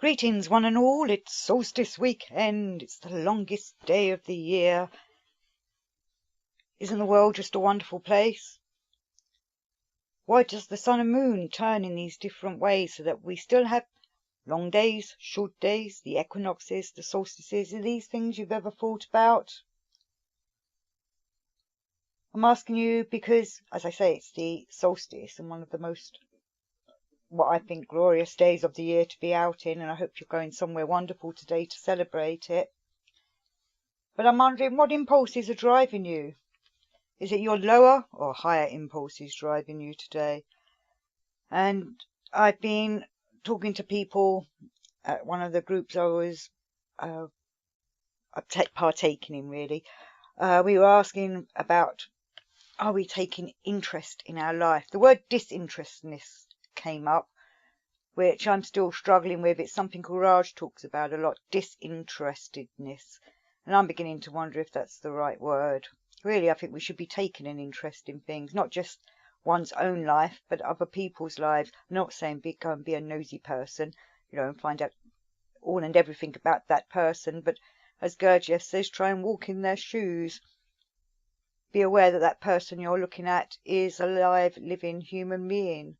Greetings, one and all. It's solstice weekend. It's the longest day of the year. Isn't the world just a wonderful place? Why does the sun and moon turn in these different ways so that we still have long days, short days, the equinoxes, the solstices? Are these things you've ever thought about? I'm asking you because, as I say, it's the solstice and one of the most, what I think, glorious days of the year to be out in, and I hope you're going somewhere wonderful today to celebrate it. But I'm wondering, what impulses are driving you? Is it your lower or higher impulses driving you today? And I've been talking to people at one of the groups I was partaking in, really. We were asking about, are we taking interest in our life? The word disinterestedness came up, which I'm still struggling with. It's something Raj talks about a lot, disinterestedness. And I'm beginning to wonder if that's the right word. Really, I think we should be taking an interest in things, not just one's own life, but other people's lives. I'm not saying go and be a nosy person, and find out all and everything about that person. But as Gurdjieff says, try and walk in their shoes. Be aware that that person you're looking at is a live, living human being.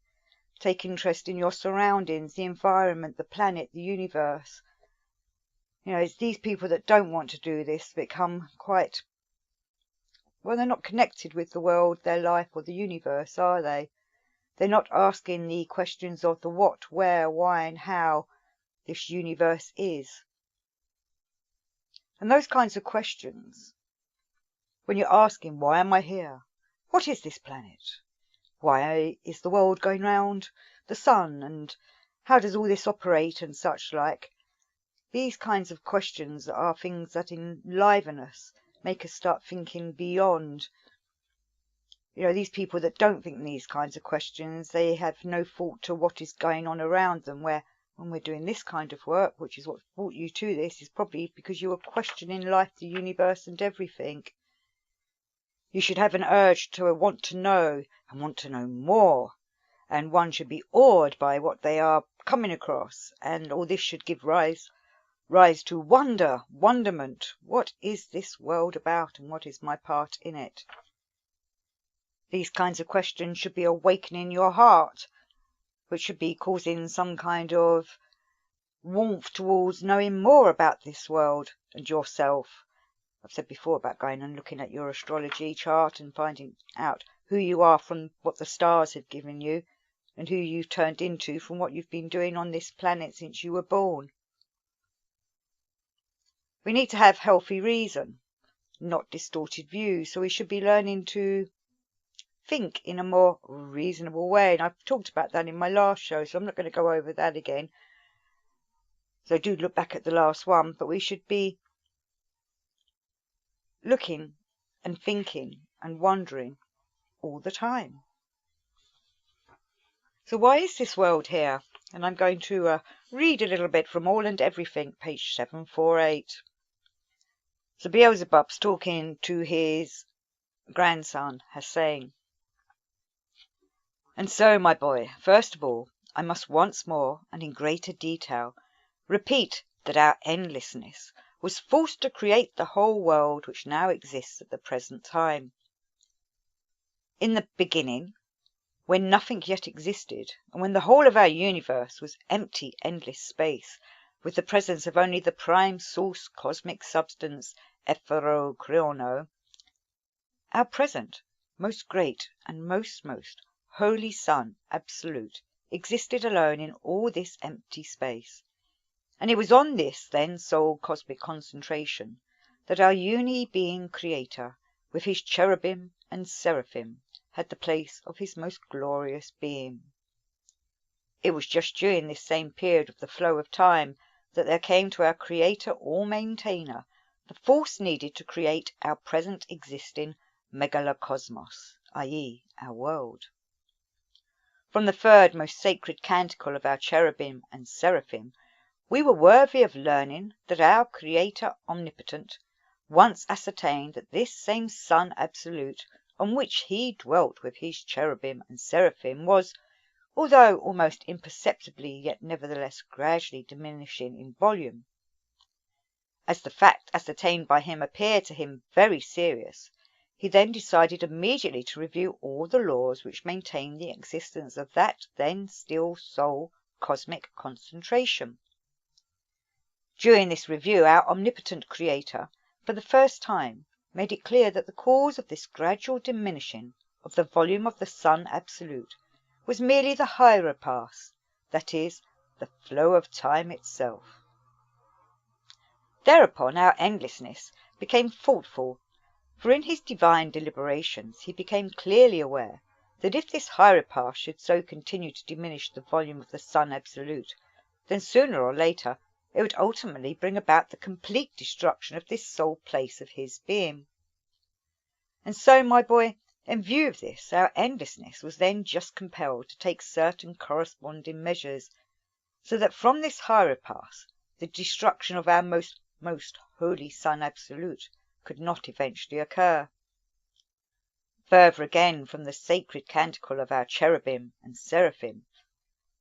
Take interest in your surroundings, the environment, the planet, the universe. It's these people that don't want to do this become quite, well, they're not connected with the world, their life, or the universe, are they? They're not asking the questions of the what, where, why, and how this universe is. And those kinds of questions, when you're asking, why am I here? What is this planet? Why is the world going round the sun? And how does all this operate and such like? These kinds of questions are things that enliven us, make us start thinking beyond. These people that don't think these kinds of questions, they have no thought to what is going on around them, where when we're doing this kind of work, which is what brought you to this, is probably because you were questioning life, the universe, and everything. You should have an urge to want to know and want to know more, and one should be awed by what they are coming across, and all this should give rise to wonderment. What is this world about, and what is my part in it? These kinds of questions should be awakening your heart, which should be causing some kind of warmth towards knowing more about this world and yourself. I've said before about going and looking at your astrology chart and finding out who you are from what the stars have given you, and who you've turned into from what you've been doing on this planet since you were born. We need to have healthy reason, not distorted views, so we should be learning to think in a more reasonable way. And I've talked about that in my last show, so I'm not going to go over that again. So do look back at the last one, but we should be looking and thinking and wondering all the time. So why is this world here? And I'm going to read a little bit from All and Everything, page 748. So Beelzebub's talking to his grandson, Hussein. And so, my boy, first of all, I must once more, and in greater detail, repeat that our endlessness was forced to create the whole world which now exists at the present time. In the beginning, when nothing yet existed, and when the whole of our universe was empty, endless space, with the presence of only the prime source cosmic substance, Epherochrono, our present, most great and most holy Sun, Absolute, existed alone in all this empty space. And it was on this, then, sole cosmic concentration that our uni-being Creator, with his cherubim and seraphim, had the place of his most glorious being. It was just during this same period of the flow of time that there came to our Creator or Maintainer the force needed to create our present existing megalocosmos, i.e. our world. From the third most sacred canticle of our cherubim and seraphim, we were worthy of learning that our Creator Omnipotent once ascertained that this same Sun Absolute, on which he dwelt with his cherubim and seraphim, was, although almost imperceptibly, yet nevertheless gradually diminishing in volume. As the fact ascertained by him appeared to him very serious, he then decided immediately to review all the laws which maintained the existence of that then still sole cosmic concentration. During this review, our omnipotent Creator, for the first time, made it clear that the cause of this gradual diminishing of the volume of the Sun Absolute was merely the hieropath, that is, the flow of time itself. Thereupon our endlessness became thoughtful, for in his divine deliberations he became clearly aware that if this hieropath should so continue to diminish the volume of the Sun Absolute, then sooner or later it would ultimately bring about the complete destruction of this sole place of his being. And so, my boy, in view of this, our endlessness was then just compelled to take certain corresponding measures, so that from this hieropath the destruction of our most holy Sun Absolute could not eventually occur. Further again, from the sacred canticle of our cherubim and seraphim,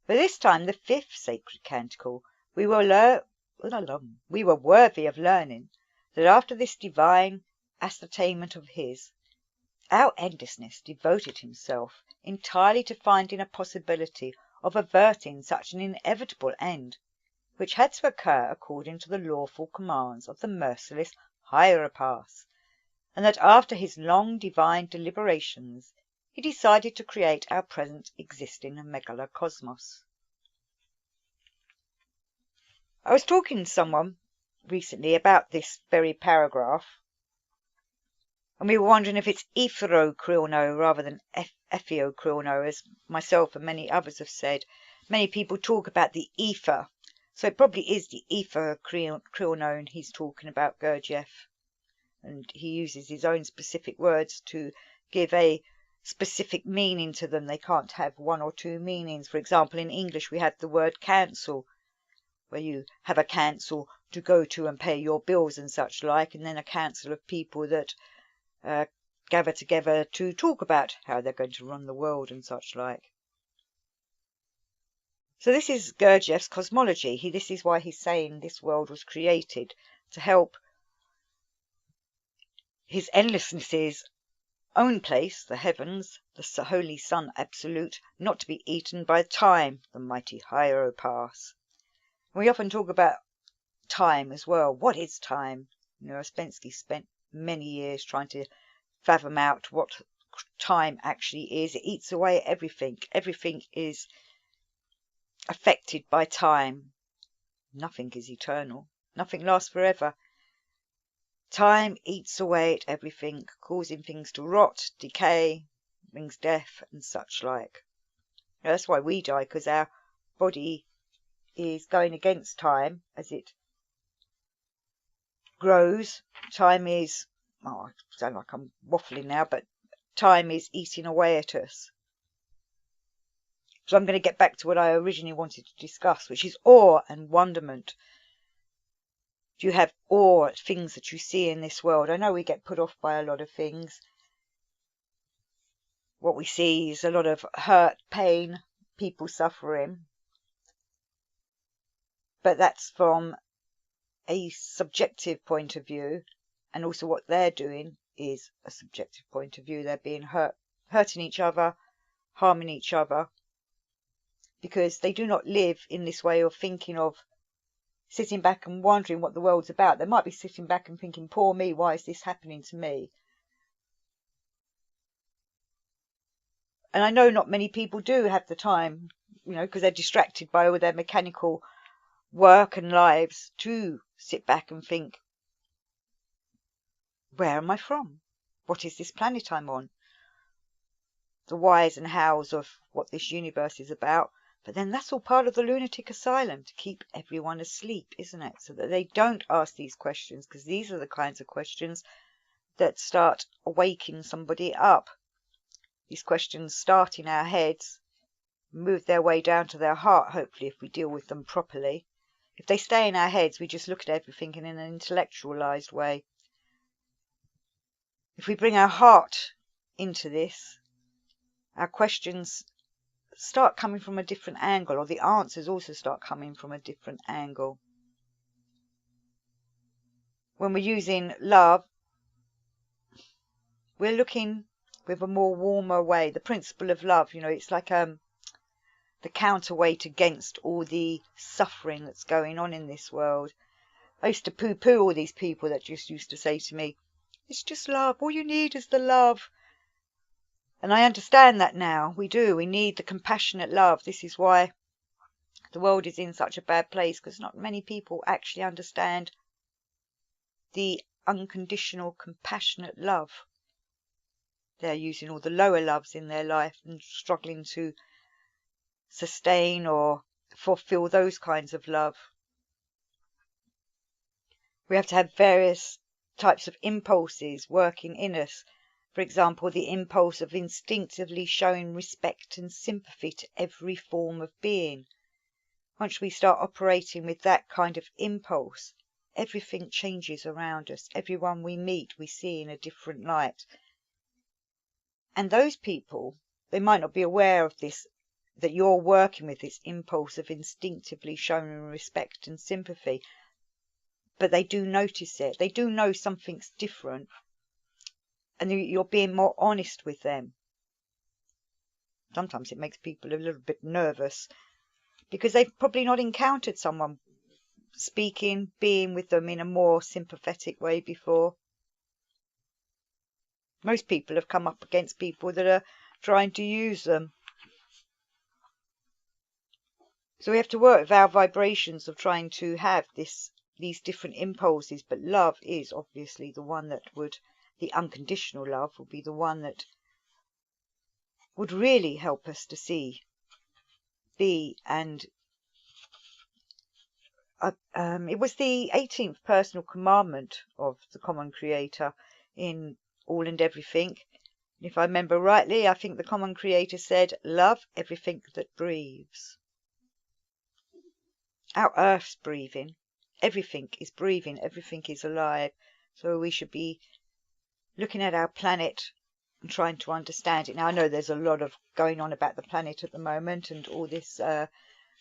for this time the fifth sacred canticle, we were worthy of learning that after this divine ascertainment of his, our endlessness devoted himself entirely to finding a possibility of averting such an inevitable end, which had to occur according to the lawful commands of the merciless hieropath, and that after his long divine deliberations he decided to create our present existing megalocosmos. I was talking to someone recently about this very paragraph, and we were wondering if it's etherochrino rather than epheochrino, as myself and many others have said. Many people talk about the ether, so it probably is the etherochrino he's talking about, Gurdjieff. And he uses his own specific words to give a specific meaning to them. They can't have one or two meanings. For example, in English we have the word cancel, where you have a council to go to and pay your bills and such like, and then a council of people that gather together to talk about how they're going to run the world and such like. So this is Gurdjieff's cosmology. This is why he's saying this world was created to help his endlessness's own place, the heavens, the holy Sun Absolute, not to be eaten by time, the mighty hieropath. We often talk about time as well. What is time? Ouspensky spent many years trying to fathom out what time actually is. It eats away at everything. Everything is affected by time. Nothing is eternal. Nothing lasts forever. Time eats away at everything, causing things to rot, decay, brings death and such like. That's why we die, because our body is going against time as it grows. Time is, I sound like I'm waffling now, but time is eating away at us. So I'm going to get back to what I originally wanted to discuss, which is awe and wonderment. Do you have awe at things that you see in this world? I know we get put off by a lot of things. What we see is a lot of hurt, pain, people suffering. But that's from a subjective point of view, and also what they're doing is a subjective point of view. They're being hurting each other, harming each other, because they do not live in this way of thinking of sitting back and wondering what the world's about. They might be sitting back and thinking, poor me, why is this happening to me? And I know not many people do have the time, because they're distracted by all their mechanical work and lives, to sit back and think, where am I from? What is this planet I'm on? The whys and hows of what this universe is about. But then that's all part of the lunatic asylum, to keep everyone asleep, isn't it? So that they don't ask these questions, because these are the kinds of questions that start waking somebody up. These questions start in our heads, move their way down to their heart, hopefully, if we deal with them properly. If they stay in our heads, we just look at everything in an intellectualized way. If we bring our heart into this, our questions start coming from a different angle, or the answers also start coming from a different angle. When we're using love, we're looking with a more warmer way. The principle of love, it's like the counterweight against all the suffering that's going on in this world. I used to poo-poo all these people that just used to say to me, it's just love. All you need is the love. And I understand that now. We do. We need the compassionate love. This is why the world is in such a bad place, because not many people actually understand the unconditional, compassionate love. They're using all the lower loves in their life and struggling to sustain or fulfill those kinds of love. We have to have various types of impulses working in us. For example, the impulse of instinctively showing respect and sympathy to every form of being. Once we start operating with that kind of impulse, everything changes around us. Everyone we meet, we see in a different light. And those people, they might not be aware of this, that you're working with this impulse of instinctively showing respect and sympathy. But they do notice it. They do know something's different. And you're being more honest with them. Sometimes it makes people a little bit nervous, because they've probably not encountered someone speaking, being with them in a more sympathetic way before. Most people have come up against people that are trying to use them. So we have to work with our vibrations of trying to have these different impulses. But love is obviously the one that would, the unconditional love would be the one that would really help us to see, be, and it was the 18th personal commandment of the Common Creator in All and Everything. If I remember rightly, I think the Common Creator said, love everything that breathes. Our Earth's breathing. Everything is breathing. Everything is alive. So we should be looking at our planet and trying to understand it. Now, I know there's a lot of going on about the planet at the moment and all this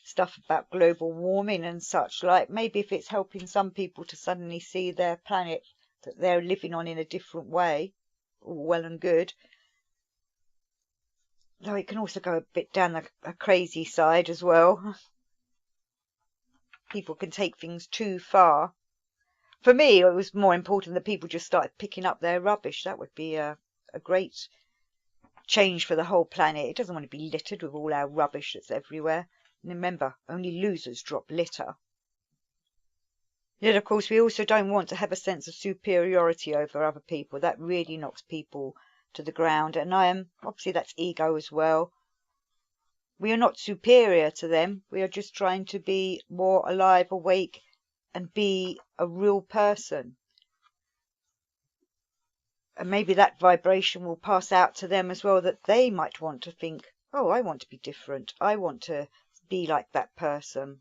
stuff about global warming and such. Like, maybe if it's helping some people to suddenly see their planet that they're living on in a different way, all well and good. Though it can also go a bit down a crazy side as well. People can take things too far. For me, it was more important that people just started picking up their rubbish. That would be a great change for the whole planet. It doesn't want to be littered with all our rubbish that's everywhere. And remember, only losers drop litter. Yet, of course, we also don't want to have a sense of superiority over other people. That really knocks people to the ground. And obviously that's ego as well. We are not superior to them. We are just trying to be more alive, awake, and be a real person. And maybe that vibration will pass out to them as well, that they might want to think, oh, I want to be different. I want to be like that person.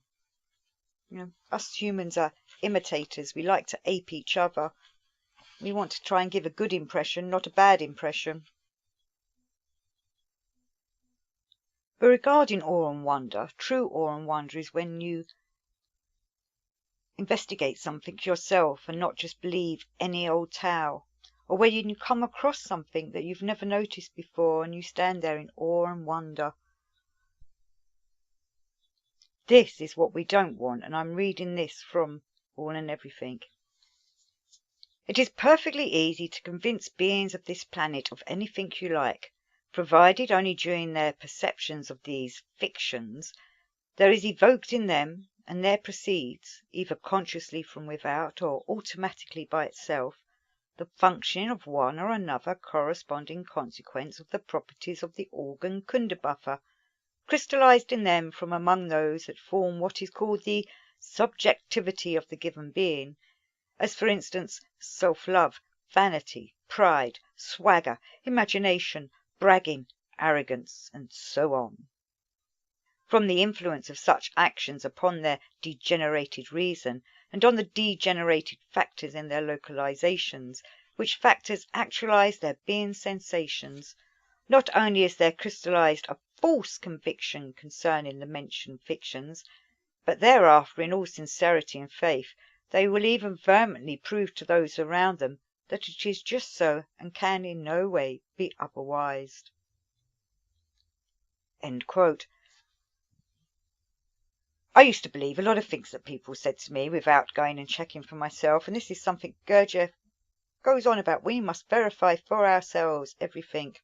Us humans are imitators. We like to ape each other. We want to try and give a good impression, not a bad impression. But regarding awe and wonder, true awe and wonder is when you investigate something yourself and not just believe any old tale, or where you come across something that you've never noticed before and you stand there in awe and wonder. This is what we don't want, and I'm reading this from All and Everything. It is perfectly easy to convince beings of this planet of anything you like, provided only during their perceptions of these fictions there is evoked in them, and there proceeds, either consciously from without or automatically by itself, the functioning of one or another corresponding consequence of the properties of the organ Kundabuffer, crystallized in them from among those that form what is called the subjectivity of the given being, as for instance self-love, vanity, pride, swagger, imagination, bragging, arrogance, and so on. From the influence of such actions upon their degenerated reason, and on the degenerated factors in their localizations, which factors actualize their being sensations, not only is there crystallized a false conviction concerning the mentioned fictions, but thereafter, in all sincerity and faith, they will even vehemently prove to those around them that it is just so and can in no way be otherwise. End quote. I used to believe a lot of things that people said to me without going and checking for myself, and this is something Gurdjieff goes on about. We must verify for ourselves everything.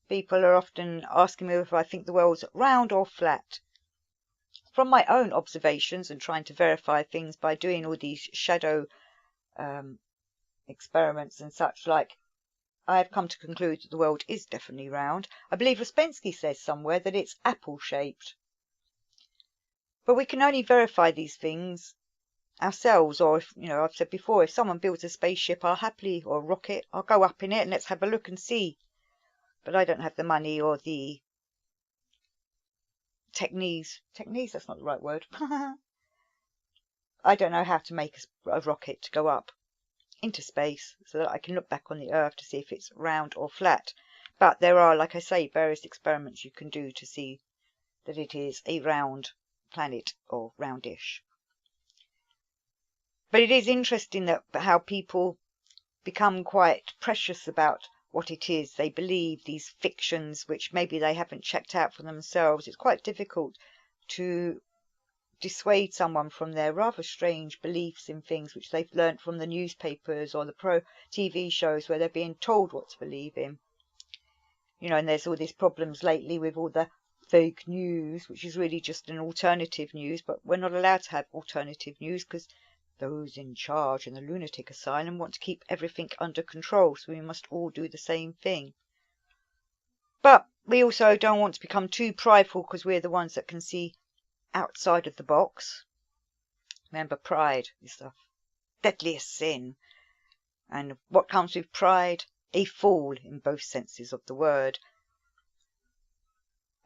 People are often asking me if I think the world's round or flat. From my own observations and trying to verify things by doing all these shadow experiments and such like, I have come to conclude that the world is definitely round. I believe Ouspensky says somewhere that it's apple-shaped. But we can only verify these things ourselves, or if, I've said before, if someone builds a spaceship, I'll happily, or a rocket, I'll go up in it and let's have a look and see. But I don't have the money or the techniques, that's not the right word. I don't know how to make a rocket to go up into space so that I can look back on the Earth to see if it's round or flat. But there are, like I say, various experiments you can do to see that it is a round planet or roundish. But it is interesting that how people become quite precious about what it is they believe, these fictions which maybe they haven't checked out for themselves. It's quite difficult to dissuade someone from their rather strange beliefs in things which they've learnt from the newspapers or the pro TV shows where they're being told what to believe in. And there's all these problems lately with all the fake news, which is really just an alternative news, but we're not allowed to have alternative news because those in charge in the lunatic asylum want to keep everything under control, so we must all do the same thing. But we also don't want to become too prideful because we're the ones that can see outside of the box. Remember, pride is the deadliest sin. And what comes with pride? A fall in both senses of the word.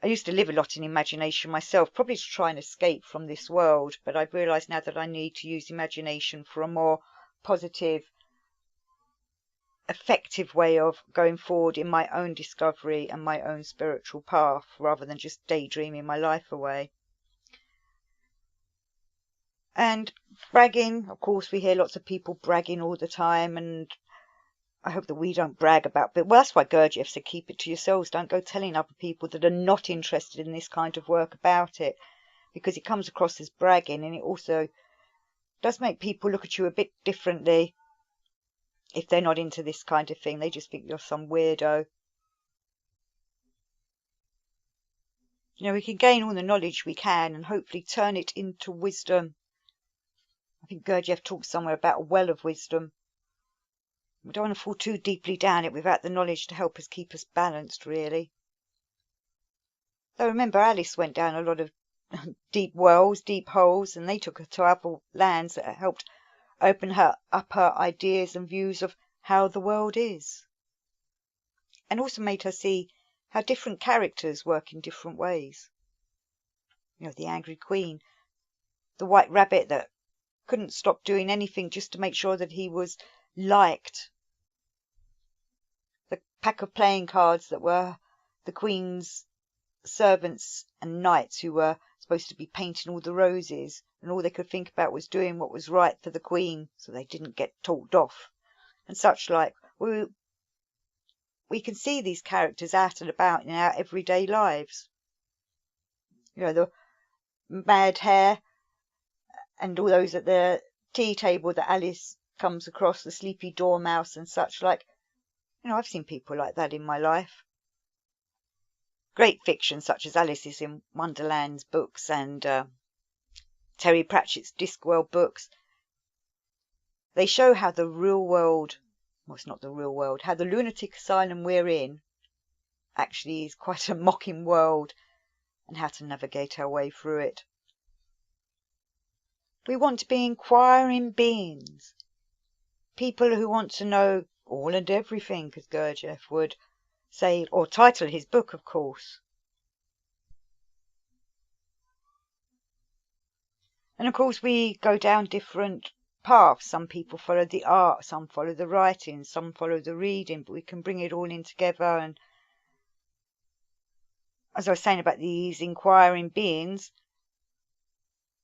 I used to live a lot in imagination myself, probably to try and escape from this world, but I've realised now that I need to use imagination for a more positive, effective way of going forward in my own discovery and my own spiritual path, rather than just daydreaming my life away. And bragging, of course, we hear lots of people bragging all the time, and I hope that we don't brag about it. Well, that's why Gurdjieff said keep it to yourselves. Don't go telling other people that are not interested in this kind of work about it, because it comes across as bragging, and it also does make people look at you a bit differently if they're not into this kind of thing. They just think you're some weirdo. We can gain all the knowledge we can and hopefully turn it into wisdom. I think Gurdjieff talks somewhere about a well of wisdom. We don't want to fall too deeply down it without the knowledge to help us keep us balanced, really. Though remember, Alice went down a lot of deep wells, deep holes, and they took her to other lands that helped open her up her ideas and views of how the world is. And also made her see how different characters work in different ways. The angry queen, the white rabbit that couldn't stop doing anything just to make sure that he was liked. The pack of playing cards that were the Queen's servants and knights who were supposed to be painting all the roses, and all they could think about was doing what was right for the Queen so they didn't get told off, and such like. We can see these characters out and about in our everyday lives. The mad hare and all those at the tea table that Alice comes across, the sleepy dormouse and such like. I've seen people like that in my life. Great fiction such as Alice's in Wonderland's books and Terry Pratchett's Discworld books. They show how the real world, well, it's not the real world, how the lunatic asylum we're in actually is quite a mocking world, and how to navigate our way through it. We want to be inquiring beings. People who want to know all and everything, as Gurdjieff would say, or title his book, of course. And of course we go down different paths. Some people follow the art, some follow the writing, some follow the reading, but we can bring it all in together and as I was saying about these inquiring beings,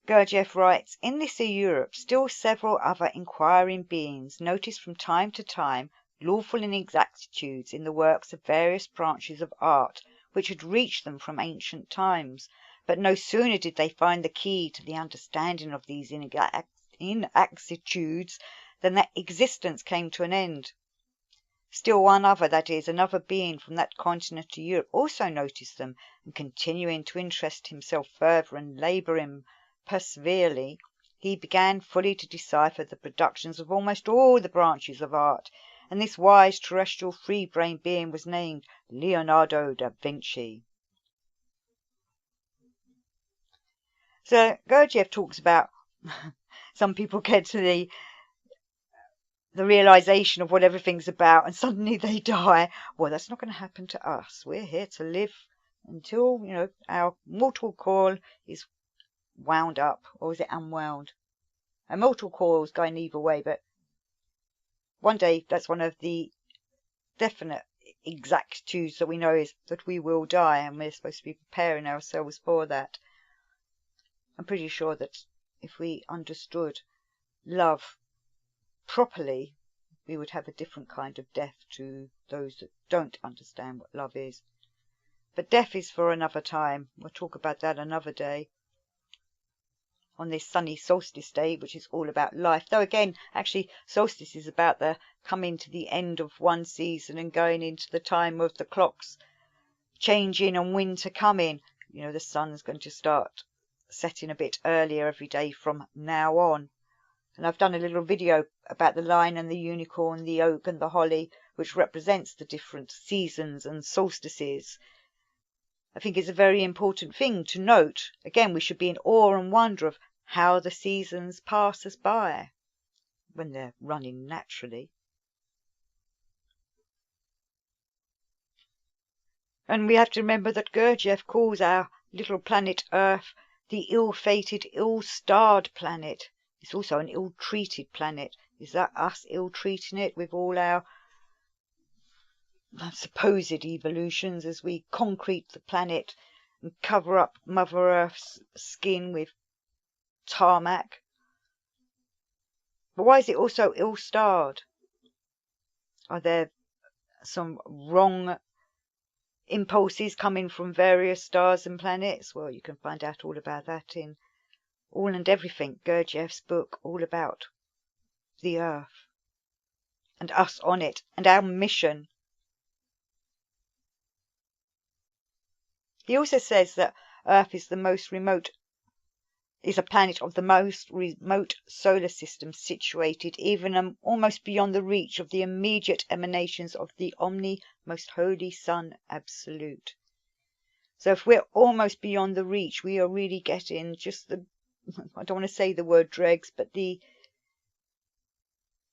Gurdjieff writes, in this Europe, still several other inquiring beings noticed from time to time lawful inexactitudes in the works of various branches of art which had reached them from ancient times. But no sooner did they find the key to the understanding of these inexactitudes than their existence came to an end. Still one other, that is, another being from that continent of Europe, also noticed them, and continuing to interest himself further and labouring perseveringly, he began fully to decipher the productions of almost all the branches of art, and this wise terrestrial free-brain being was named Leonardo da Vinci. So Gurdjieff talks about some people get to the realization of what everything's about and suddenly they die. Well, that's not going to happen to us. We're here to live until, our mortal coil is wound up, or is it unwound? A mortal coil is going either way, but one day that's one of the definite exactitudes that we know is that we will die, and we're supposed to be preparing ourselves for that. I'm pretty sure that if we understood love properly, we would have a different kind of death to those that don't understand what love is. But death is for another time. We'll talk about that another day, on this sunny solstice day, which is all about life. Though again, actually, solstice is about the coming to the end of one season and going into the time of the clocks changing and winter coming. The sun's going to start setting a bit earlier every day from now on. And I've done a little video about the lion and the unicorn, the oak and the holly, which represents the different seasons and solstices. I think it's a very important thing to note. Again, we should be in awe and wonder of how the seasons pass us by when they're running naturally. And we have to remember that Gurdjieff calls our little planet Earth the ill-fated, ill-starred planet. It's also an ill-treated planet. Is that us ill-treating it with all our supposed evolutions as we concrete the planet and cover up Mother Earth's skin with tarmac? But why is it also ill-starred? Are there some wrong impulses coming from various stars and planets? Well, you can find out all about that in All and Everything, Gurdjieff's book, all about the Earth and us on it and our mission. He also says that Earth is a planet of the most remote solar system, situated even almost beyond the reach of the immediate emanations of the most holy Sun Absolute. So if we're almost beyond the reach, we are really getting just I don't want to say the word dregs, but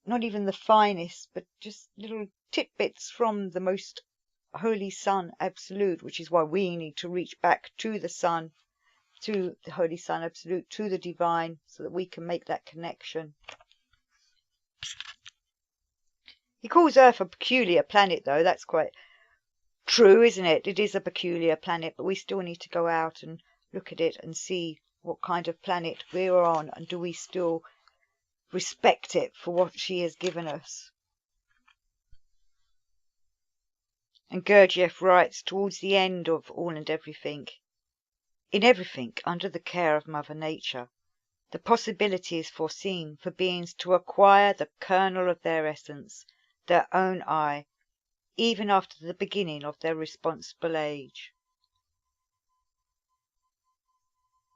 not even the finest, but just little tidbits from the most holy Sun Absolute, which is why we need to reach back to the Sun, to the Holy Sun Absolute, to the Divine, so that we can make that connection. He calls Earth a peculiar planet, though. That's quite true, isn't it? It is a peculiar planet, but we still need to go out and look at it and see what kind of planet we're on, and do we still respect it for what she has given us. And Gurdjieff writes towards the end of All and Everything, in everything under the care of Mother Nature, the possibility is foreseen for beings to acquire the kernel of their essence, their own I, even after the beginning of their responsible age.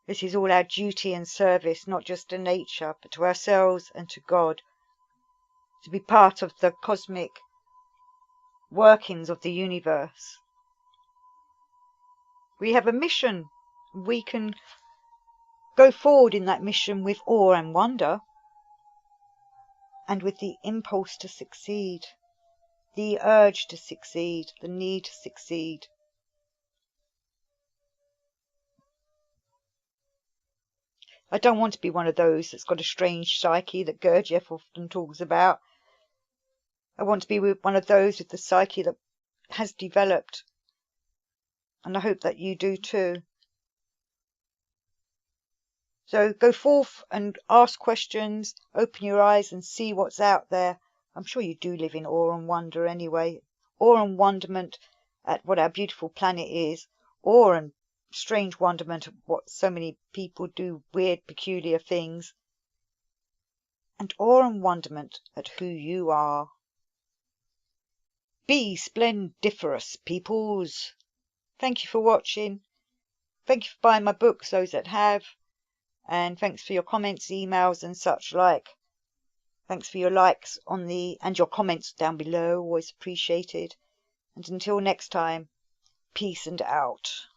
This is all our duty and service, not just to nature, but to ourselves and to God, to be part of the cosmic workings of the universe. We have a mission. We can go forward in that mission with awe and wonder, and with the impulse to succeed, the urge to succeed, the need to succeed. I don't want to be one of those that's got a strange psyche that Gurdjieff often talks about. I want to be one of those with the psyche that has developed And I hope that you do too. So go forth and ask questions, open your eyes and see what's out there. I'm sure you do live in awe and wonder anyway. Awe and wonderment at what our beautiful planet is. Awe and strange wonderment at what so many people do, weird, peculiar things. And awe and wonderment at who you are. Be splendiferous, peoples. Thank you for watching. Thank you for buying my books, those that have. And thanks for your comments, emails and such like. Thanks for your likes and your comments down below, always appreciated. And until next time, peace and out.